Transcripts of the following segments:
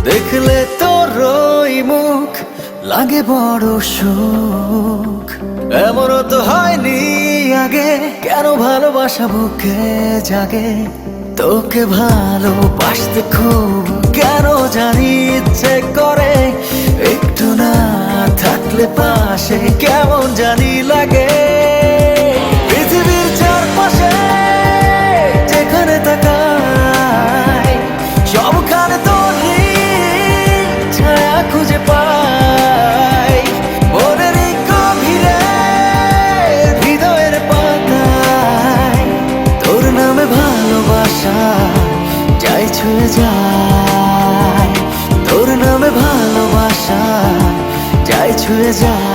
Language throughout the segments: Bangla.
দেখলে তোর ওই মুখ লাগে বড় সুখ। এমনও তো হয়নি আগে, কেন ভালোবাসা বুকে জাগে। তোকে ভালোবাসতে খুব কেন জানি ইচ্ছে করে, একটু না থাকলে পাশে কেমন জানি লাগে। পৃথিবীর চারপাশে যেখানে তাকাই, সবখানে তোরই ছায়া খুঁজে পাই। মনের গভীরে হৃদয়ের পাতায় তোর নামে ভালোবাসা যাই ছুঁয়ে যায়। তোর নামে ভালোবাসা যাই ছুঁয়ে যায়।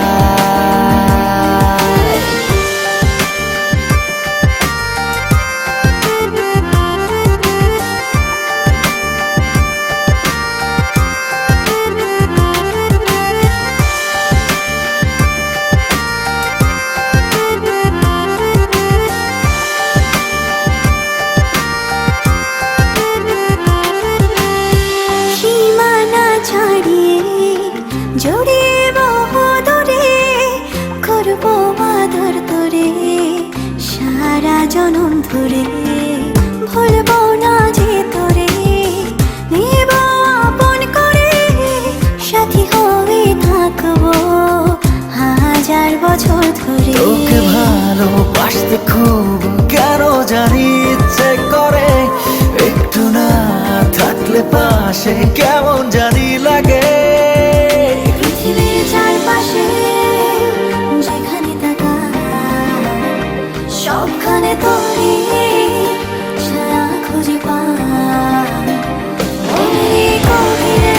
জড়িয়ে বহুদূরে করবো আদর তোরে সারা জনম ধরে। ভুলবো না যে তোরে, নেব আপন করে, সাথী হয়ে থাকবো হাজার বছর ধরে। তোকে ভালোবাসতে খুব কেন জানি ইচ্ছে করে, একটু না থাকলে পাশে কেমন জানি লাগে। পৃথিবীর চারপাশে যেখানে তাকাই, সবখানে তোরে ছায়া খুঁজে পাই। মনের গভীরে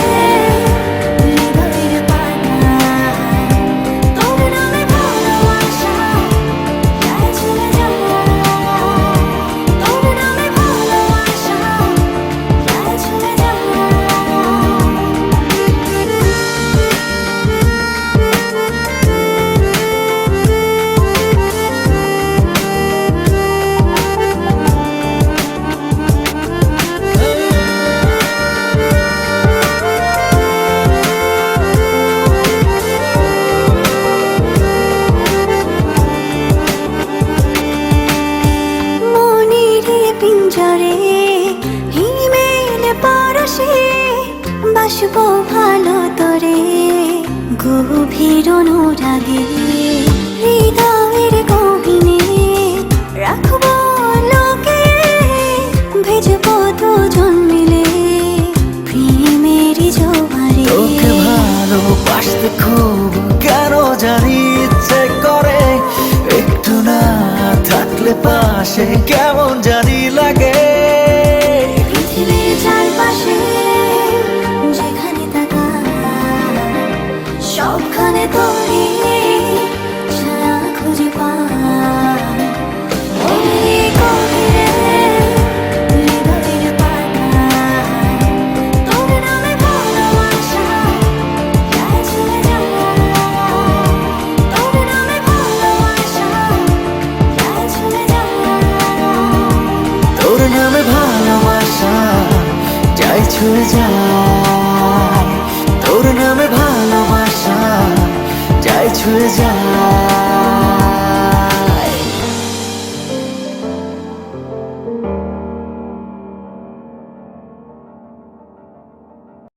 হৃদয়ের পাতায় তোর নামে ভালোবাসা যাই ছুঁয়ে যায়। তোর নামে ভালোবাসা যাই ছুঁয়ে যায়। পিঞ্জরে হিমেল পরশে বাসবো ভালো তোরে গভীর অনুরাগে। হৃদয়ের গহীনে রাখবো লোকে, ভেজবো দুজন মিলে প্রেমেরই জোয়ারে। তোকে ভালোবাসতে খুব কেন জানি ইচ্ছে করে, একটু না থাকলে পাশে কেমন জানি লাগে। পৃথিবীর চারপাশে যেখানে তাকাই, সবখানে তোরে ছায়া খুঁজে পাই। মনের গভীরে হৃদয়ের পাতায় তোর নামে ভালোবাসা যাই ছুঁয়ে যায়। তোর নামে ভালোবাসা যাই ছুঁয়ে যায়। তোর নামে ভালোবাসা যাই ছুঁয়ে যায়। তোর নামে ভালোবাসা যাই ছুঁয়ে যায়।